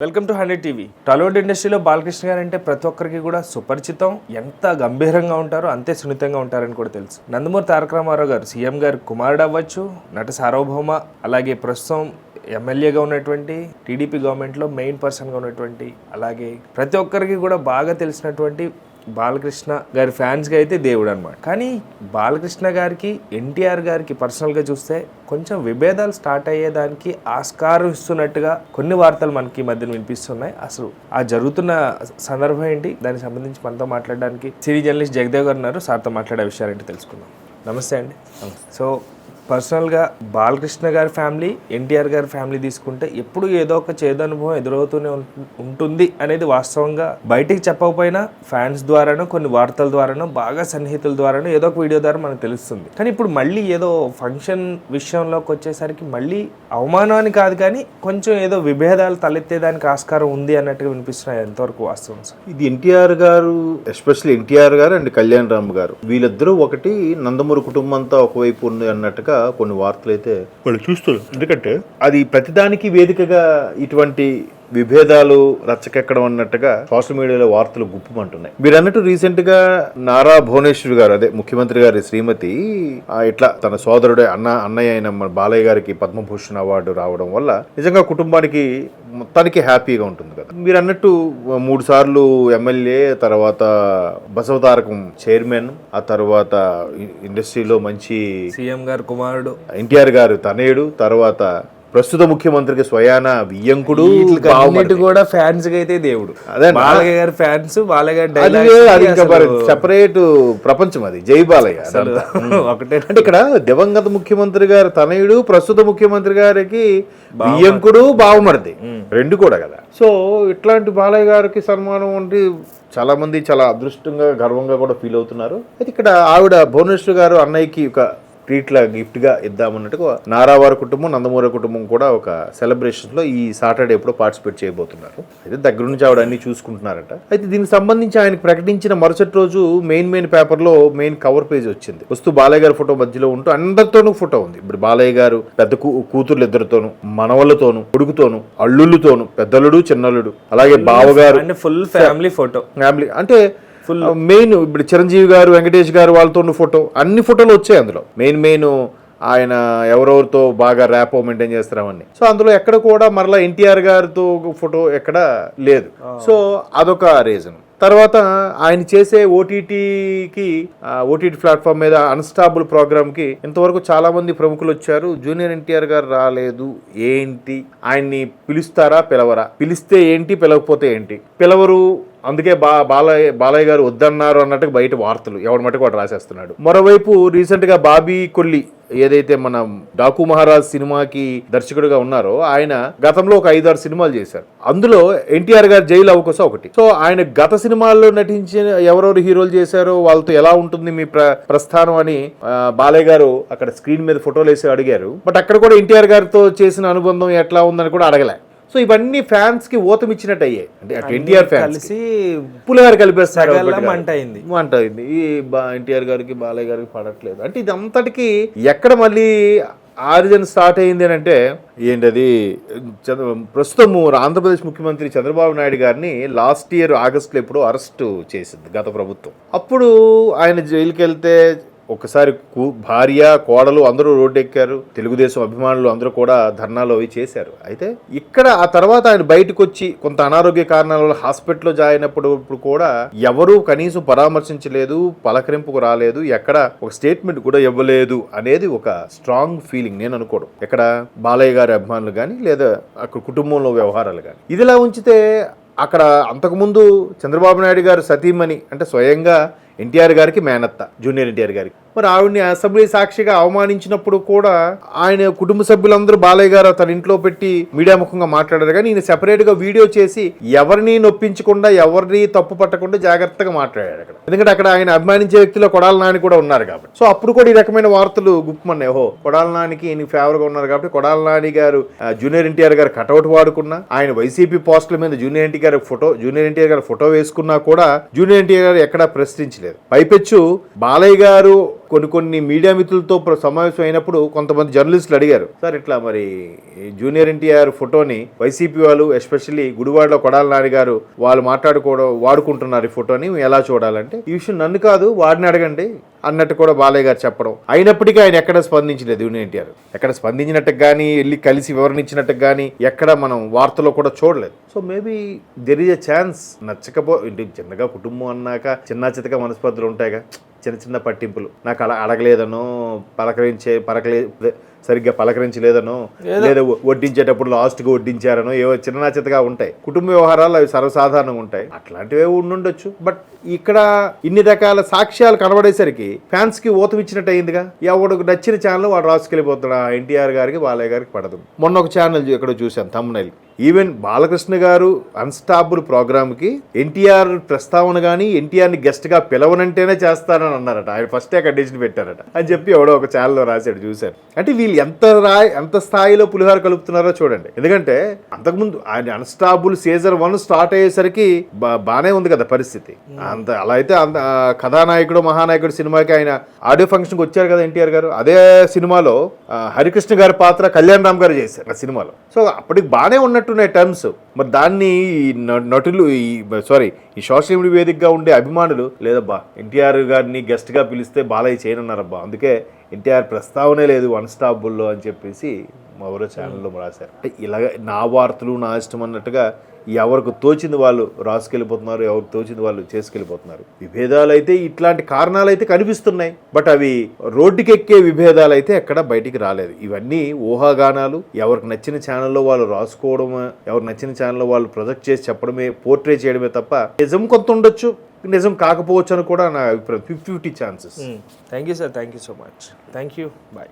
Welcome to 100 TV. Tollywood ఇండస్ట్రీలో బాలకృష్ణ గారు అంటే ప్రతి ఒక్కరికి కూడా సుపరిచితం. ఎంత గంభీరంగా ఉంటారో అంతే సున్నితంగా ఉంటారని కూడా తెలుసు. నందమూరి తారక రామారావు గారు సీఎం గారు కుమారుడు అవ్వచ్చు, నట సార్వభౌమ, అలాగే ప్రస్తుతం ఎమ్మెల్యేగా ఉన్నటువంటి టీడీపీ గవర్నమెంట్లో మెయిన్ పర్సన్గా ఉన్నటువంటి, అలాగే ప్రతి ఒక్కరికి కూడా బాగా తెలిసినటువంటి బాలకృష్ణ గారి ఫ్యాన్స్గా అయితే దేవుడు అనమాట. కానీ బాలకృష్ణ గారికి ఎన్టీఆర్ గారికి పర్సనల్గా చూస్తే కొంచెం విభేదాలు స్టార్ట్ అయ్యేదానికి ఆస్కారం ఇస్తున్నట్టుగా కొన్ని వార్తలు మనకి ఈ మధ్యన వినిపిస్తున్నాయి. అసలు ఆ జరుగుతున్న సందర్భం ఏంటి, దానికి సంబంధించి మనతో మాట్లాడడానికి సినీ జర్నలిస్ట్ జగదేవ్ గారు ఉన్నారు. సార్తో మాట్లాడే విషయాలేంటి తెలుసుకుందాం. నమస్తే అండి. సో పర్సనల్గా బాలకృష్ణ గారి ఫ్యామిలీ, ఎన్టీఆర్ గారి ఫ్యామిలీ తీసుకుంటే ఎప్పుడు ఏదో ఒక చేదనుభవం ఎదురవుతూనే ఉంటుంది అనేది వాస్తవంగా బయటికి చెప్పకపోయినా ఫ్యాన్స్ ద్వారానో కొన్ని వార్తల ద్వారానో బాగా సన్నిహితుల ద్వారానో ఏదో ఒక వీడియో ద్వారా మనకు తెలుస్తుంది. కానీ ఇప్పుడు మళ్ళీ ఏదో ఫంక్షన్ విషయంలోకి వచ్చేసరికి మళ్ళీ అవమానాన్ని కాదు కానీ కొంచెం ఏదో విభేదాలు తలెత్తేదానికి ఆస్కారం ఉంది అన్నట్టుగా వినిపిస్తున్నాయి. ఎంతవరకు వాస్తవం సార్? ఇది ఎన్టీఆర్ గారు, ఎస్పెషల్లీ ఎన్టీఆర్ గారు అండ్ కళ్యాణ్ రామ్ గారు, వీళ్ళిద్దరూ ఒకటి, నందమూరి కుటుంబం అంతా ఒకవైపు ఉంది అన్నట్టుగా కొన్ని వార్తలు అయితే వాళ్ళు చూస్తున్నారు. ఎందుకంటే అది ప్రతిదానికి వేదికగా ఇటువంటి విభేదాలు రచ్చకెక్కడం అన్నట్టుగా సోషల్ మీడియాలో వార్తలు గుప్పమంటున్నాయి. మీరు అన్నట్టు రీసెంట్ గా నారా భువనేశ్వర్ గారు, అదే ముఖ్యమంత్రి గారి శ్రీమతి, ఇట్లా తన సోదరుడే అన్నయ్య అయిన బాలయ్య గారికి పద్మభూషణ్ అవార్డు రావడం వల్ల నిజంగా కుటుంబానికి మొత్తానికి హ్యాపీగా ఉంటుంది కదా. మీరు అన్నట్టు 3 సార్లు ఎమ్మెల్యే, తర్వాత బసవతారకం చైర్మన్, ఆ తర్వాత ఇండస్ట్రీలో మంచి సీఎం గారు కుమారుడు, ఎన్టీఆర్ గారు తనయుడు, తర్వాత ప్రస్తుత ముఖ్యమంత్రికి స్వయాన వియ్యంకుడు, కూడా ఫ్యాన్స్ అయితే దేవుడు. అదే బాలయ్య గారి ఫ్యాన్స్, బాలయ్య గారి సెపరేట్ ప్రపంచం. అది జై బాలయ్య ఒకటే. అంటే ఇక్కడ దివంగత ముఖ్యమంత్రి గారు తనయుడు, ప్రస్తుత ముఖ్యమంత్రి గారికి వియ్యంకుడు, బావమరిది, రెండు కూడా కదా. సో ఇట్లాంటి బాలయ్య గారికి సన్మానం అంటే చాలా మంది చాలా అదృష్టంగా, గర్వంగా కూడా ఫీల్ అవుతున్నారు. అయితే ఇక్కడ ఆవిడ భువనేశ్వర్ గారు అన్నయ్యకి ఒక ట్రీట్లా గిఫ్ట్గా ఇద్దామన్నట్టుగా నారావారి కుటుంబం, నందమూరి కుటుంబం కూడా ఒక సెలబ్రేషన్లో ఈ సాటర్డే ఎప్పుడో పార్టిసిపేట్ చేయబోతున్నారు. అయితే దగ్గర నుంచి ఆవిడ అన్ని చూసుకుంటున్నారట. అయితే దీనికి సంబంధించి ఆయన ప్రకటించిన మరుసటి రోజు మెయిన్ పేపర్లో మెయిన్ కవర్ పేజ్ వచ్చింది. వస్తూ బాలయ్య గారి ఫోటో మధ్యలో ఉంటూ అందరితోనూ ఫోటో ఉంది. ఇప్పుడు బాలయ్య గారు పెద్ద కూతుర్లు ఇద్దరితోనూ, మనవళ్ళతోనూ, కొడుకుతోనూ, అల్లుళ్ళతోనూ, పెద్దల్లుడు, చిన్నల్లుడు, అలాగే బావగారు, ఫుల్ ఫ్యామిలీ ఫోటో. ఫ్యామిలీ అంటే మెయిన్ ఇప్పుడు చిరంజీవి గారు, వెంకటేష్ గారు వాళ్ళతో ఫోటో, అన్ని ఫోటోలు వచ్చాయి అందులో. మెయిన్ ఆయన ఎవరెవరితో బాగా ర్యాపో మెయింటైన్ చేస్తారని. సో అందులో ఎక్కడ కూడా మరలా ఎన్టీఆర్ గారితో ఫోటో ఎక్కడ లేదు. సో అదొక రీజన్. తర్వాత ఆయన చేసే ఓటీటీ ప్లాట్ఫామ్ మీద అన్స్టాబుల్ ప్రోగ్రామ్కి ఇంతవరకు చాలా మంది ప్రముఖులు వచ్చారు. జూనియర్ ఎన్టీఆర్ గారు రాలేదు. ఏంటి, ఆయన్ని పిలుస్తారా, పిలవరా? పిలిస్తే ఏంటి, పిలవకపోతే ఏంటి? పిలవరు, అందుకే బాలయ్య గారు వద్దన్నారు అన్నట్టు బయట వార్తలు ఎవరి మటుకు వాడు రాసేస్తున్నాడు. మరోవైపు రీసెంట్ గా బాబీ కొల్లి, ఏదైతే మన డాకు మహారాజ్ సినిమాకి దర్శకుడిగా ఉన్నారో, ఆయన గతంలో ఒక 5-6 సినిమాలు చేశారు. అందులో ఎన్టీఆర్ గారు జైలు అవకాశం ఒకటి. సో ఆయన గత సినిమాల్లో నటించిన ఎవరెవరు హీరోలు చేశారో వాళ్ళతో ఎలా ఉంటుంది మీ ప్రస్థానం అని బాలయ్య గారు అక్కడ స్క్రీన్ మీద ఫోటోలు వేసి అడిగారు. బట్ అక్కడ కూడా ఎన్టీఆర్ గారితో చేసిన అనుబంధం ఎట్లా ఉందని కూడా అడగలే. సో ఇవన్నీ ఫ్యాన్స్ కి ఓతం ఇచ్చినట్టు అయ్యాయి. అంటే ఎన్టీఆర్ ఫ్యాన్స్ పులిగారు కలిపేస్తారు అంటైంది. ఈ ఎన్టీఆర్ గారికి, బాలయ్య గారికి పడట్లేదు. అంటే ఇది అంతటికి ఎక్కడ మళ్ళీ ఆరిజిన్ స్టార్ట్ అయింది అని అంటే ఏంటది, ప్రస్తుతం ఆంధ్రప్రదేశ్ ముఖ్యమంత్రి చంద్రబాబు నాయుడు గారిని లాస్ట్ ఇయర్ ఆగస్టులో ఎప్పుడో అరెస్ట్ చేసింది గత ప్రభుత్వం. అప్పుడు ఆయన జైలుకి వెళ్తే ఒకసారి భార్య, కోడలు అందరూ రోడ్డు ఎక్కారు. తెలుగుదేశం అభిమానులు అందరూ కూడా ధర్నాలు అవి చేశారు. అయితే ఇక్కడ ఆ తర్వాత ఆయన బయటకు వచ్చి కొంత అనారోగ్య కారణాల వల్ల హాస్పిటల్లో జాయిన్ అయినప్పుడు కూడా ఎవరూ కనీసం పరామర్శించలేదు, పలకరింపుకు రాలేదు, ఎక్కడ ఒక స్టేట్మెంట్ కూడా ఇవ్వలేదు అనేది ఒక స్ట్రాంగ్ ఫీలింగ్ నేను అనుకోవడం. ఎక్కడ బాలయ్య గారి అభిమానులు కానీ లేదా అక్కడ కుటుంబంలో వ్యవహారాలు కానీ. ఇదిలా ఉంచితే అక్కడ అంతకుముందు చంద్రబాబు నాయుడు గారు సతీమణి, అంటే స్వయంగా ఎన్టీఆర్ గారికి మేనత్త, జూనియర్ ఎన్టీఆర్ గారికి, మరి ఆవిడ్ని అసెంబ్లీ సాక్షిగా అవమానించినప్పుడు కూడా ఆయన కుటుంబ సభ్యులందరూ బాలయ్య గారు తన ఇంట్లో పెట్టి మీడియా ముఖంగా మాట్లాడారు. కానీ ఈయన సెపరేట్ గా వీడియో చేసి ఎవరిని నొప్పించకుండా, ఎవరిని తప్పు పట్టకుండా జాగ్రత్తగా మాట్లాడాడు అక్కడ. ఎందుకంటే అక్కడ ఆయన అభిమానించే వ్యక్తిలో కొడాల నాని కూడా ఉన్నారు కాబట్టి. సో అప్పుడు కూడా ఈ రకమైన వార్తలు గుప్పమన్నాయి. ఓహో, కొడాల నానికి ఈయన ఫేవర్ గా ఉన్నారు కాబట్టి కొడాల నాని గారు జూనియర్ ఎన్టీఆర్ గారు కటౌట్ వాడుకున్నా, ఆయన వైసీపీ పోస్టుల మీద జూనియర్ ఎన్టీఆర్ గారి ఫోటో వేసుకున్నా కూడా జూనియర్ ఎన్టీఆర్ గారు ఎక్కడా ప్రశ్నించలేదు. స్పందించలేదు. పైపెచ్చు బాలయ్య గారు కొన్ని మీడియా మిత్రులతో సమావేశం అయినప్పుడు కొంతమంది జర్నలిస్టులు అడిగారు, సార్ ఇట్లా మరి జూనియర్ ఎన్టీఆర్ ఫోటోని వైసీపీ వాళ్ళు ఎస్పెషల్లీ గుడివాడలో కొడాల నాని గారు వాళ్ళు వాడుకుంటున్నారు ఈ ఫోటోని ఎలా చూడాలంటే, ఈ విషయం నన్ను కాదు వాడిని అడగండి అన్నట్టు కూడా బాలయ్య గారు చెప్పడం. అయినప్పటికీ ఆయన ఎక్కడ స్పందించలేదు. జూనియర్ ఎన్టీఆర్ ఎక్కడ స్పందించినట్టుకు కానీ వెళ్ళి కలిసి వివరణ ఇచ్చినట్టుకు కానీ ఎక్కడ మనం వార్తలో కూడా చూడలేదు. So maybe there is a chance. ఇంటి చిన్నగా కుటుంబం అన్నాక చిన్న చితగా మనస్పర్ధలు ఉంటాయిగా, చిన్న పట్టింపులు. నాకు అలా అడగలేదనో సరిగ్గా పలకరించలేదనో లేదా వడ్డించేటప్పుడు లాస్ట్గా వడ్డించారనో ఏవో చిన్న చితగా ఉంటాయి. కుటుంబ వ్యవహారాలు అవి సర్వసాధారణంగా ఉంటాయి. అట్లాంటివే ఉండుండొచ్చు. బట్ ఇక్కడ ఇన్ని రకాల సాక్ష్యాలు కనబడేసరికి ఫ్యాన్స్ కి ఊతం ఇచ్చినట్టు అయిందిగా. ఎవడికి నచ్చిన ఛానల్ వాడు రాసుకెళ్ళిపోతాడు. ఎన్టీఆర్ గారికి బాలయ్య గారికి పడదు. మొన్న ఒక ఛానల్ ఎక్కడో చూశాను తమ్మునైల్, ఈవెన్ బాలకృష్ణ గారు అన్స్టాపుల్ ప్రోగ్రామ్ కి ఎన్టీఆర్ ప్రస్తావన కానీ ఎన్టీఆర్ని గెస్ట్ గా పిలవనంటేనే చేస్తారని అన్నారట. ఆయన ఫస్టే కండిషన్ పెట్టారట అని చెప్పి ఎవడో ఒక ఛానల్లో రాశాడు, చూశారు. అంటే వీళ్ళు ఎంత స్థాయిలో పులిహోర కలుపుతున్నారో చూడండి. ఎందుకంటే అంతకుముందు ఆయన అన్స్టాపుల్ సీజన్ 1 స్టార్ట్ అయ్యేసరికి బానే ఉంది కదా పరిస్థితి. అంత అలా అయితే కథానాయకుడు మహానాయకుడు సినిమాకి ఆయన ఆడియో ఫంక్షన్కి వచ్చారు కదా ఎన్టీఆర్ గారు. అదే సినిమాలో హరికృష్ణ గారి పాత్ర కళ్యాణ్ రామ్ గారు చేశారు ఆ సినిమాలో. సో అప్పటికి బాగానే ఉన్నట్టున్నాయి టర్మ్స్. మరి దాన్ని నటులు ఈ సోషల్ మీడియా వేదికగా ఉండే అభిమానులు లేదబ్బా ఎన్టీఆర్ గారిని గెస్ట్ గా పిలిస్తే బాలయ్య చేయనన్నారబ్బా, అందుకే ఎన్టీఆర్ ప్రస్తావనే లేదు అన్స్టాపుల్లో అని చెప్పేసి ఎవరో ఛానల్లో రాశారు. అంటే ఇలాగ నా వార్తలు నా ఇష్టం అన్నట్టుగా ఎవరికి తోచింది వాళ్ళు రాసుకెళ్ళిపోతున్నారు, ఎవరికి తోచింది వాళ్ళు చేసుకెళ్ళిపోతున్నారు. విభేదాలు అయితే ఇట్లాంటి కారణాలు అయితే కనిపిస్తున్నాయి. బట్ అవి రోడ్డుకెక్కే విభేదాలు అయితే ఎక్కడ బయటికి రాలేదు. ఇవన్నీ ఊహాగానాలు. ఎవరికి నచ్చిన ఛానల్లో వాళ్ళు రాసుకోవడం, ఎవరికి నచ్చిన ఛానల్లో వాళ్ళు ప్రొజెక్ట్ చేసి చెప్పడమే, పోర్ట్రే చేయడమే తప్ప నిజం కొంత ఉండొచ్చు, నిజం కాకపోవచ్చు అని కూడా నా అభిప్రాయం. 50-50 chances. Thank you sir, thank you so much. Thank you, bye.